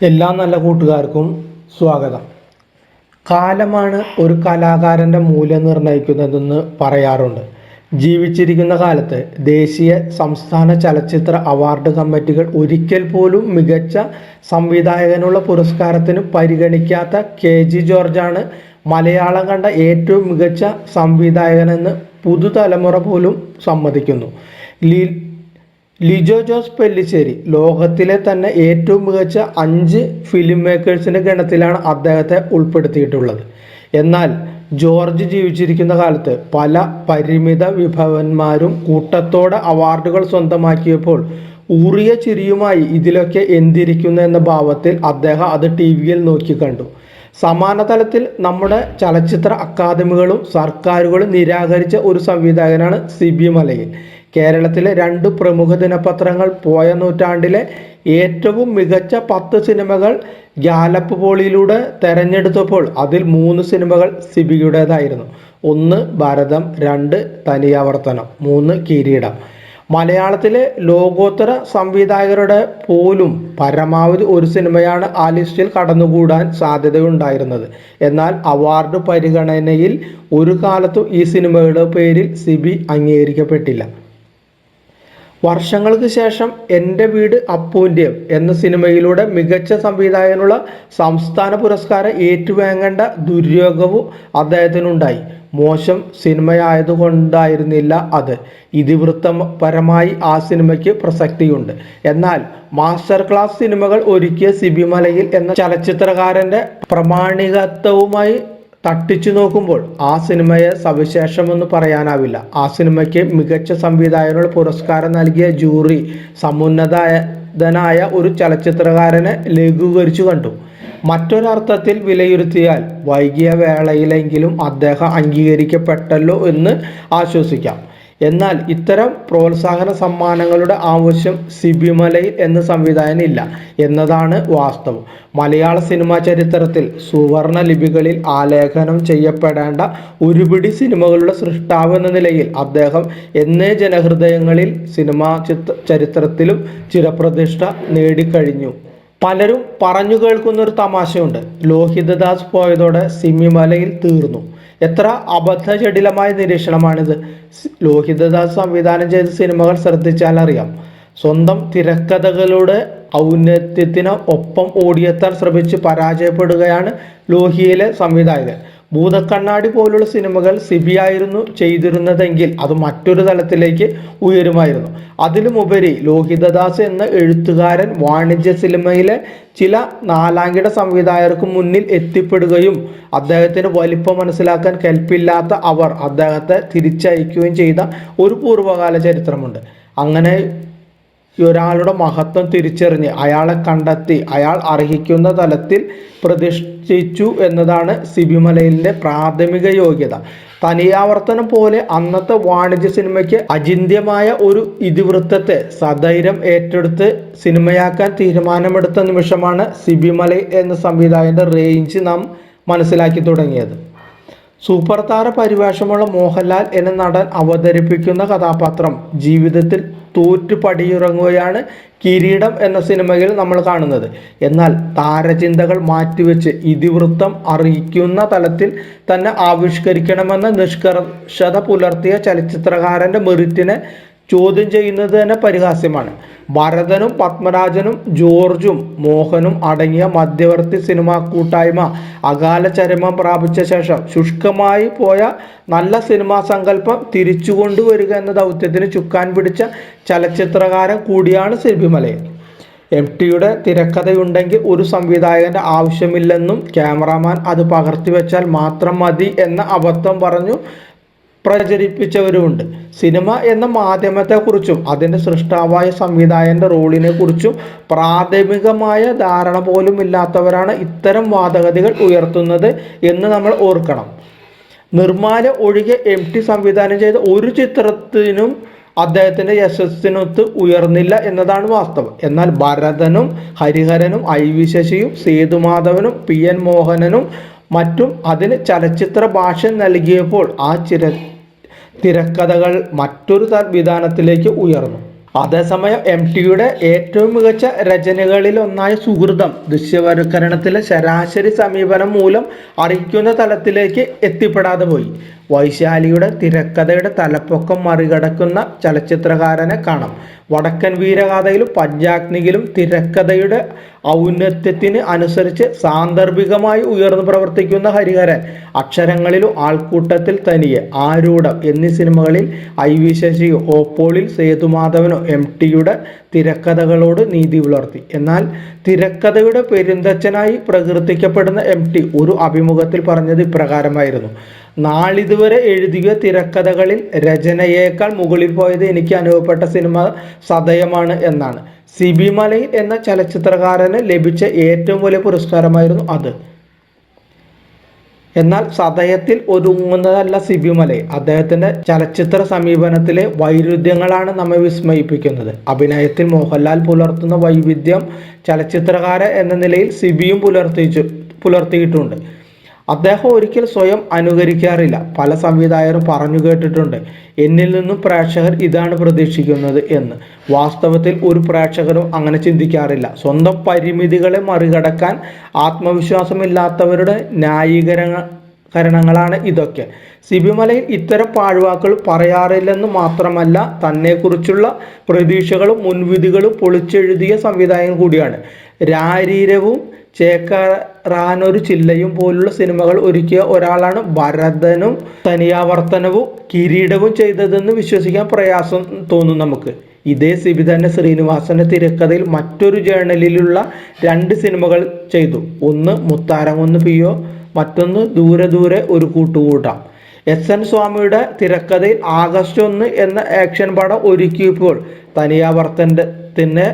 എല്ലാ നല്ല കൂട്ടുകാർക്കും സ്വാഗതം. കാലമാണ് ഒരു കലാകാരൻ്റെ മൂല്യം നിർണ്ണയിക്കുന്നതെന്ന് പറയാറുണ്ട്. ജീവിച്ചിരിക്കുന്ന കാലത്ത് ദേശീയ സംസ്ഥാന ചലച്ചിത്ര അവാർഡ് കമ്മിറ്റികൾ ഒരിക്കൽ പോലും മികച്ച സംവിധായകനുള്ള പുരസ്കാരത്തിന് പരിഗണിക്കാത്ത കെ.ജി. ജോർജാണ് മലയാളം കണ്ട ഏറ്റവും മികച്ച സംവിധായകനെന്ന് പുതുതലമുറ പോലും സമ്മതിക്കുന്നു. ലിജോ ജോസ് പെല്ലിശ്ശേരി ലോകത്തിലെ തന്നെ ഏറ്റവും മികച്ച 5 ഫിലിം മേക്കേഴ്സിൻ്റെ ഗണത്തിലാണ് അദ്ദേഹത്തെ ഉൾപ്പെടുത്തിയിട്ടുള്ളത്. എന്നാൽ ജോർജ് ജീവിച്ചിരിക്കുന്ന കാലത്ത് പല പരിമിത വിഭവന്മാരും കൂട്ടത്തോടെ അവാർഡുകൾ സ്വന്തമാക്കിയപ്പോൾ ഊറിയ ചിരിയുമായി ഇതിലൊക്കെ എന്തിരിക്കുന്നു എന്ന ഭാവത്തിൽ അദ്ദേഹം അത് TV-യിൽ നോക്കിക്കണ്ടു. സമാന തലത്തിൽ നമ്മുടെ ചലച്ചിത്ര അക്കാദമികളും സർക്കാരുകളും നിരാകരിച്ച ഒരു സംവിധായകനാണ് സിബി മലയിൽ. കേരളത്തിലെ 2 പ്രമുഖ ദിനപത്രങ്ങൾ പോയ നൂറ്റാണ്ടിലെ ഏറ്റവും മികച്ച 10 സിനിമകൾ ഗാലപ്പ് പോളിലൂടെ തെരഞ്ഞെടുത്തപ്പോൾ അതിൽ 3 സിനിമകൾ സിബിയുടേതായിരുന്നു. 1 ഭരതം, 2 തനിയാവർത്തനം, 3 കിരീടം. മലയാളത്തിലെ ലോകോത്തര സംവിധായകരുടെ പോലും പരമാവധി ഒരു സിനിമയാണ് ആ ലിസ്റ്റിൽ കടന്നുകൂടാൻ സാധ്യതയുണ്ടായിരുന്നത്. എന്നാൽ അവാർഡ് പരിഗണനയിൽ ഒരു കാലത്തും ഈ സിനിമയുടെ പേരിൽ സിബി അംഗീകരിക്കപ്പെട്ടില്ല. വർഷങ്ങൾക്ക് ശേഷം എൻ്റെ വീട് അപ്പൂൻ്റെയും എന്ന സിനിമയിലൂടെ മികച്ച സംവിധായകനുള്ള സംസ്ഥാന പുരസ്കാരം ഏറ്റുവാങ്ങേണ്ട ദുര്യോഗവും അദ്ദേഹത്തിനുണ്ടായി. മോശം സിനിമയായതുകൊണ്ടായിരുന്നില്ല അത്. ഇതിവൃത്തപരമായി ആ സിനിമയ്ക്ക് പ്രസക്തിയുണ്ട്. എന്നാൽ മാസ്റ്റർ ക്ലാസ് സിനിമകൾ ഒരുക്കിയ സിബി മലയിൽ എന്ന ചലച്ചിത്രകാരൻ്റെ പ്രാമാണികത്വവുമായി തട്ടിച്ചു നോക്കുമ്പോൾ ആ സിനിമയെ സവിശേഷമെന്ന് പറയാനാവില്ല. ആ സിനിമയ്ക്ക് മികച്ച സംവിധായകനുള്ള പുരസ്കാരം നൽകിയ ജൂറി സമുന്നതനായ ഒരു ചലച്ചിത്രകാരനെ ലഘൂകരിച്ചു കണ്ടു. മറ്റൊരർത്ഥത്തിൽ വിലയിരുത്തിയാൽ വൈകിയ വേളയിലെങ്കിലും അദ്ദേഹം അംഗീകരിക്കപ്പെട്ടല്ലോ എന്ന് ആശ്വസിക്കാം. എന്നാൽ ഇത്തരം പ്രോത്സാഹന സമ്മാനങ്ങളുടെ ആവശ്യം സിബി മലയിൽ എന്ന സംവിധായകനില്ല എന്നതാണ് വാസ്തവം. മലയാള സിനിമാ ചരിത്രത്തിൽ സുവർണ ലിപികളിൽ ആലേഖനം ചെയ്യപ്പെടേണ്ട ഒരുപിടി സിനിമകളുടെ സൃഷ്ടാവ് എന്ന നിലയിൽ അദ്ദേഹം എന്നേ ജനഹൃദയങ്ങളിൽ സിനിമാ ചരിത്രത്തിലും ചിരപ്രതിഷ്ഠ നേടിക്കഴിഞ്ഞു. പലരും പറഞ്ഞു കേൾക്കുന്നൊരു തമാശയുണ്ട്. ലോഹിതദാസ് പോയതോടെ സിബി മലയിൽ തീർന്നു. എത്ര അബദ്ധജടിലമായ നിരീക്ഷണമാണിത്. ലോഹിതദാസ് സംവിധാനം ചെയ്ത സിനിമകൾ ശ്രദ്ധിച്ചാൽ അറിയാം. സ്വന്തം തിരക്കഥകളുടെ ഔന്നത്യത്തിന് ഒപ്പം ഓടിയെത്താൻ ശ്രമിച്ച് പരാജയപ്പെടുകയാണ് ലോഹിയിലെ സംവിധായകൻ. ഭൂതക്കണ്ണാടി പോലുള്ള സിനിമകൾ സിബിയായിരുന്നു ചെയ്തിരുന്നതെങ്കിൽ അത് മറ്റൊരു തലത്തിലേക്ക് ഉയരുമായിരുന്നു. അതിലുമുപരി ലോഹിതദാസ് എന്ന എഴുത്തുകാരൻ വാണിജ്യ സിനിമയിലെ ചില നാലാംകിട സംവിധായകർക്ക് മുന്നിൽ എത്തിപ്പെടുകയും അദ്ദേഹത്തിന് വലിപ്പം മനസ്സിലാക്കാൻ കെൽപ്പില്ലാത്ത അവർ അദ്ദേഹത്തെ തിരിച്ചയക്കുകയും ചെയ്ത ഒരു പൂർവ്വകാല ചരിത്രമുണ്ട്. അങ്ങനെ ഒരാളുടെ മഹത്വം തിരിച്ചറിഞ്ഞ് അയാളെ കണ്ടെത്തി അയാൾ അർഹിക്കുന്ന തലത്തിൽ പ്രതിഷ്ഠിച്ചു എന്നതാണ് സിബി മലയിലിൻ്റെ പ്രാഥമിക യോഗ്യത. തനിയാവർത്തനം പോലെ അന്നത്തെ വാണിജ്യ സിനിമയ്ക്ക് അചിന്ത്യമായ ഒരു ഇതിവൃത്തത്തെ സധൈര്യം ഏറ്റെടുത്ത് സിനിമയാക്കാൻ തീരുമാനമെടുത്ത നിമിഷമാണ് സിബി മലയിൽ എന്ന സംവിധായകൻ്റെ റേഞ്ച് നാം മനസ്സിലാക്കി തുടങ്ങിയത്. സൂപ്പർ താര പരിവേഷമുള്ള മോഹൻലാൽ എന്ന നടൻ അവതരിപ്പിക്കുന്ന കഥാപാത്രം ജീവിതത്തിൽ തോറ്റു പടിയിറങ്ങുകയാണ് കിരീടം എന്ന സിനിമയിൽ നമ്മൾ കാണുന്നത്. എന്നാൽ താരചിന്തകൾ മാറ്റിവെച്ച് ഇതിവൃത്തം അറിയിക്കുന്ന തലത്തിൽ തന്നെ ആവിഷ്കരിക്കണമെന്ന നിഷ്കർഷത പുലർത്തിയ ചലച്ചിത്രകാരൻ്റെ മെറിറ്റിനെ ചോദ്യം ചെയ്യുന്നത് തന്നെ പരിഹാസ്യമാണ്. ഭരതനും പത്മരാജനും ജോർജും മോഹനും അടങ്ങിയ മധ്യവർത്തി സിനിമാ കൂട്ടായ്മ അകാല ചരമം പ്രാപിച്ച ശേഷം ശുഷ്കമായി പോയ നല്ല സിനിമാ സങ്കല്പം തിരിച്ചു കൊണ്ടുവരിക എന്ന ദൗത്യത്തിന് ചുക്കാൻ പിടിച്ച ചലച്ചിത്രകാരൻ കൂടിയാണ് സിബി മലയിൽ. MTയുടെ തിരക്കഥയുണ്ടെങ്കിൽ ഒരു സംവിധായകൻ്റെ ആവശ്യമില്ലെന്നും ക്യാമറാമാൻ അത് പകർത്തിവെച്ചാൽ മാത്രം മതി എന്ന അബദ്ധം പറഞ്ഞു പ്രചരിപ്പിച്ചവരുമുണ്ട്. സിനിമ എന്ന മാധ്യമത്തെക്കുറിച്ചും അതിൻ്റെ സൃഷ്ടാവായ സംവിധായകൻ്റെ റോളിനെ കുറിച്ചും പ്രാഥമികമായ ധാരണ പോലും ഇല്ലാത്തവരാണ് ഇത്തരം വാദഗതികൾ ഉയർത്തുന്നത് എന്ന് നമ്മൾ ഓർക്കണം. നിർമ്മാല ഒഴികെ MT സംവിധാനം ചെയ്ത ഒരു ചിത്രത്തിനും അദ്ദേഹത്തിൻ്റെ യശസ്സിനൊത്ത് ഉയർന്നില്ല എന്നതാണ് വാസ്തവം. എന്നാൽ ഭരതനും ഹരിഹരനും IV ശശിയും സേതുമാധവനും PN മോഹനനും മറ്റും അതിന് ചലച്ചിത്ര ഭാഷ നൽകിയപ്പോൾ ആ തിരക്കഥകൾ മറ്റൊരു വിധാനത്തിലേക്ക് ഉയർന്നു. അതേസമയം MTയുടെ ഏറ്റവും മികച്ച രചനകളിൽ ഒന്നായ സുഹൃതം ദൃശ്യവൽക്കരണത്തിലെ ശരാശരി സമീപനം മൂലം അറിയിക്കുന്ന തലത്തിലേക്ക് എത്തിപ്പെടാതെ പോയി. വൈശാലിയുടെ തിരക്കഥയുടെ തലപ്പൊക്കം മറികടക്കുന്ന ചലച്ചിത്രകാരനെ കാണാം. വടക്കൻ വീരഗാഥയിലും പഞ്ചാഗ്നിയിലും തിരക്കഥയുടെ ഔന്നത്യത്തിന് അനുസരിച്ച് സാന്ദർഭികമായി ഉയർന്നു പ്രവർത്തിക്കുന്ന ഹരിഹരൻ അക്ഷരങ്ങളിലും ആൾക്കൂട്ടത്തിൽ തനിയെ, ആരൂഢം എന്നീ സിനിമകളിൽ IV ശശിയോ ഓപ്പോളിൽ സേതുമാധവനോ MTയുടെ തിരക്കഥകളോട് നീതി പുലർത്തി. എന്നാൽ തിരക്കഥയുടെ പെരുന്തച്ഛനായി പ്രകീർത്തിക്കപ്പെടുന്ന MT ഒരു അഭിമുഖത്തിൽ പറഞ്ഞത് ഇപ്രകാരമായിരുന്നു: നാളിതുവരെ എഴുതിയ തിരക്കഥകളിൽ രചനയേക്കാൾ മുകളിൽ പോയത് എനിക്ക് അനുഭവപ്പെട്ട സിനിമ സതയമാണ് എന്നാണ്. സിബി മലയിൽ എന്ന ചലച്ചിത്രകാരന് ലഭിച്ച ഏറ്റവും വലിയ പുരസ്കാരമായിരുന്നു അത്. എന്നാൽ സതയത്തിൽ ഒതുങ്ങുന്നതല്ല സിബി മലയിൽ. അദ്ദേഹത്തിൻ്റെ ചലച്ചിത്ര സമീപനത്തിലെ വൈരുദ്ധ്യങ്ങളാണ് നമ്മെ വിസ്മയിപ്പിക്കുന്നത്. അഭിനയത്തിൽ മോഹൻലാൽ പുലർത്തുന്ന വൈവിധ്യം ചലച്ചിത്രകാരൻ എന്ന നിലയിൽ സിബിയും പുലർത്തിയിട്ടുണ്ട്. അദ്ദേഹം ഒരിക്കൽ സ്വയം അനുകരിക്കാറില്ല. പല സംവിധായകരും പറഞ്ഞു കേട്ടിട്ടുണ്ട്, എന്നിൽ നിന്നും പ്രേക്ഷകർ ഇതാണ് പ്രതീക്ഷിക്കുന്നത് എന്ന്. വാസ്തവത്തിൽ ഒരു പ്രേക്ഷകരും അങ്ങനെ ചിന്തിക്കാറില്ല. സ്വന്തം പരിമിതികളെ മറികടക്കാൻ ആത്മവിശ്വാസമില്ലാത്തവരുടെ ന്യായീകരണങ്ങളാണ് ഇതൊക്കെ. സിബി മലയിൽ ഇത്തരം പാഴ്വാക്കുകൾ പറയാറില്ലെന്ന് മാത്രമല്ല, തന്നെക്കുറിച്ചുള്ള പ്രതീക്ഷകളും മുൻവിധികളും പൊളിച്ചെഴുതിയ സംവിധായകൻ കൂടിയാണ്. രാരീരവും ചേക്കറാനൊരു ചില്ലയും പോലുള്ള സിനിമകൾ ഒരുക്കിയ ഒരാളാണ് ഭരതനും തനിയാവർത്തനവും കിരീടവും ചെയ്തതെന്ന് വിശ്വസിക്കാൻ പ്രയാസം തോന്നും നമുക്ക്. ഇതേ സിബി തന്നെ ശ്രീനിവാസന്റെ തിരക്കഥയിൽ മറ്റൊരു ജേണലിലുള്ള 2 സിനിമകൾ ചെയ്തു. ഒന്ന് മുത്താരംകുന്ന് PO, മറ്റൊന്ന് ദൂരെ ദൂരെ ഒരു കൂട്ടുകൂട്ടാം. SN സ്വാമിയുടെ തിരക്കഥയിൽ ആഗസ്റ്റ് 1 എന്ന ആക്ഷൻ പടം ഒരുക്കിയപ്പോൾ തനിയാവർത്തനത്തിന്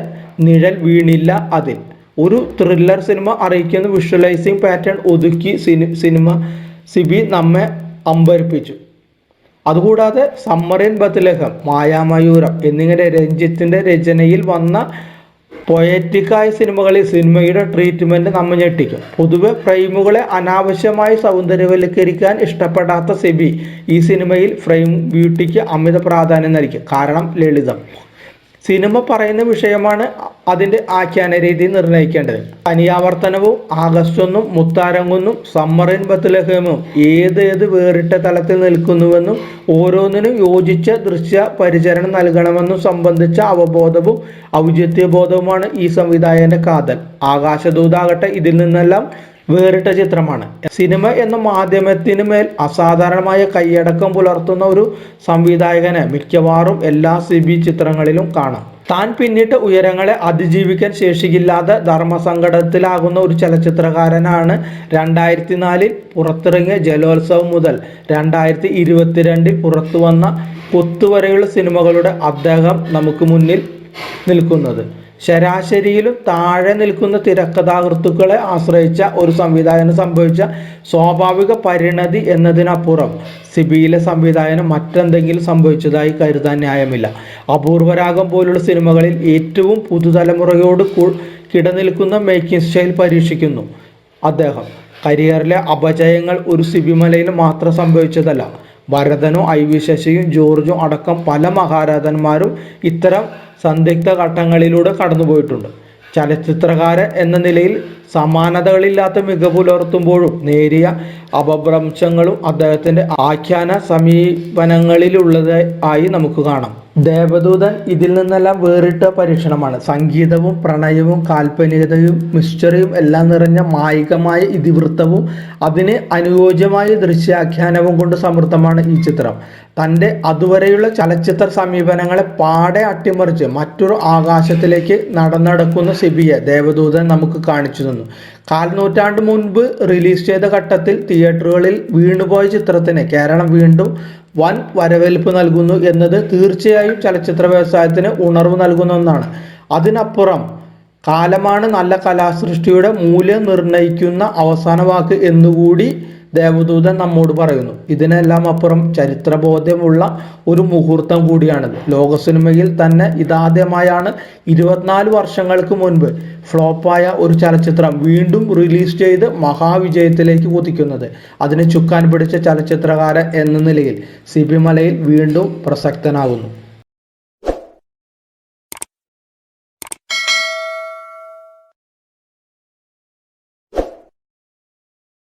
നിഴൽ വീണില്ല അതിൽ. ഒരു ത്രില്ലർ സിനിമ അറിയിക്കുന്ന വിഷ്വലൈസിങ് പാറ്റേൺ ഒതുക്കി സിബി നമ്മെ അമ്പരിപ്പിച്ചു. അതുകൂടാതെ സമ്മറിൻ ബത്ലഹം, മായാമയൂരം എന്നിങ്ങനെ രഞ്ജിത്തിൻ്റെ രചനയിൽ വന്ന പൊയറ്റിക്കായ സിനിമകളിൽ സിനിമയുടെ ട്രീറ്റ്മെൻറ്റ് നമ്മെ ഞെട്ടിക്കും. പൊതുവെ ഫ്രെയിമുകളെ അനാവശ്യമായി സൗന്ദര്യവൽക്കരിക്കാൻ ഇഷ്ടപ്പെടാത്ത സിബി ഈ സിനിമയിൽ ഫ്രെയിം ബ്യൂട്ടിക്ക് അമിത പ്രാധാന്യം നൽകി. കാരണം ലളിതം. സിനിമ പറയുന്ന വിഷയമാണ് അതിൻ്റെ ആഖ്യാന രീതി നിർണ്ണയിക്കേണ്ടത്. തനിയാവർത്തനവും ആഗസ്റ്റ് 1, മുത്താരംകുന്നും സമ്മറിൻ ബത്ലഹേമും ഏതേത് വേറിട്ട തലത്തിൽ നിൽക്കുന്നുവെന്നും ഓരോന്നിനും യോജിച്ച ദൃശ്യ പരിചരണം നൽകണമെന്നും സംബന്ധിച്ച അവബോധവും ഔചിത്യബോധവുമാണ് ഈ സംവിധായകന്റെ കാതൽ. ആകാശദൂതാകട്ടെ ഇതിൽ നിന്നെല്ലാം വേറിട്ട ചിത്രമാണ്. സിനിമ എന്ന മാധ്യമത്തിന് മേൽ അസാധാരണമായ കൈയടക്കം പുലർത്തുന്ന ഒരു സംവിധായകനെ മിക്കവാറും എല്ലാ സിബി ചിത്രങ്ങളിലും കാണാം. താൻ പിന്നിട്ട ഉയരങ്ങളെ അതിജീവിക്കാൻ ശേഷിയില്ലാതെ ധർമ്മസങ്കടത്തിലാകുന്ന ഒരു ചലച്ചിത്രകാരനാണ് 2004 പുറത്തിറങ്ങിയ ജലോത്സവം മുതൽ 2022 പുറത്തു വന്ന കൊത്തു വരെയുള്ള സിനിമകളുടെ അദ്ദേഹം നമുക്ക് മുന്നിൽ നിൽക്കുന്നത്. ശരാശരിയിലും താഴെ നിൽക്കുന്ന തിരക്കഥാകൃത്തുക്കളെ ആശ്രയിച്ച ഒരു സംവിധായകന് സംഭവിച്ച സ്വാഭാവിക പരിണതി എന്നതിനപ്പുറം സിബിയിലെ സംവിധായകന് മറ്റെന്തെങ്കിലും സംഭവിച്ചതായി കരുതാൻ ന്യായമില്ല. അപൂർവരാഗം പോലുള്ള സിനിമകളിൽ ഏറ്റവും പുതുതലമുറയോട് കിടനിൽക്കുന്ന മേക്കിംഗ് സ്റ്റൈൽ പരീക്ഷിക്കുന്നു അദ്ദേഹം. കരിയറിലെ അപജയങ്ങൾ ഒരു സിബി മലയിൽ മാത്രം സംഭവിച്ചതല്ല. ഭരതനും IV ശശിയും ജോർജും അടക്കം പല മഹാരഥന്മാരും ഇത്തരം സന്ദിഗ്ധ ഘട്ടങ്ങളിലൂടെ കടന്നുപോയിട്ടുണ്ട്. ചലച്ചിത്രകാരൻ എന്ന നിലയിൽ സമാനതകളില്ലാത്ത മികവ് പുലർത്തുമ്പോഴും നേരിയ അപഭ്രംശങ്ങളും അദ്ദേഹത്തിൻ്റെ ആഖ്യാന സമീപനങ്ങളിലുള്ളതായി നമുക്ക് കാണാം. ദേവദൂതൻ ഇതിൽ നിന്നെല്ലാം വേറിട്ട പരീക്ഷണമാണ്. സംഗീതവും പ്രണയവും കാൽപ്പനികതയും മിസ്റ്ററിയും എല്ലാം നിറഞ്ഞ മായികമായ ഇതിവൃത്തവും അതിന് അനുയോജ്യമായ ദൃശ്യാഖ്യാനവും കൊണ്ട് സമൃദ്ധമാണ് ഈ ചിത്രം. തൻ്റെ അതുവരെയുള്ള ചലച്ചിത്ര സമീപനങ്ങളെ പാടെ അട്ടിമറിച്ച് മറ്റൊരു ആകാശത്തിലേക്ക് നടക്കുന്ന സിബിയെ ദേവദൂതൻ നമുക്ക് കാണിച്ചു തന്നു. 1/4 നൂറ്റാണ്ട് മുൻപ് റിലീസ് ചെയ്ത ഘട്ടത്തിൽ തിയേറ്ററുകളിൽ വീണുപോയ ചിത്രത്തിന് കേരളം വീണ്ടും വൻ വരവേൽപ്പ് നൽകുന്നു എന്നത് തീർച്ചയായും ചലച്ചിത്ര വ്യവസായത്തിന് ഉണർവ് നൽകുന്ന ഒന്നാണ്. അതിനപ്പുറം കാലമാണ് നല്ല കലാസൃഷ്ടിയുടെ മൂല്യം നിർണ്ണയിക്കുന്ന അവസാന വാക്ക് എന്നുകൂടി ദേവദൂതൻ നമ്മോട് പറയുന്നു. ഇതിനെല്ലാം അപ്പുറം ചരിത്രബോധ്യമുള്ള ഒരു മുഹൂർത്തം കൂടിയാണിത്. ലോക സിനിമയിൽ തന്നെ ഇതാദ്യമായാണ് 24 വർഷങ്ങൾക്ക് മുൻപ് ഫ്ലോപ്പായ ഒരു ചലച്ചിത്രം വീണ്ടും റിലീസ് ചെയ്ത് മഹാവിജയത്തിലേക്ക് കുതിക്കുന്നത്. അതിന് ചുക്കാൻ പിടിച്ച ചലച്ചിത്രകാരൻ എന്ന നിലയിൽ സിബി മലയിൽ വീണ്ടും പ്രസക്തനാകുന്നു.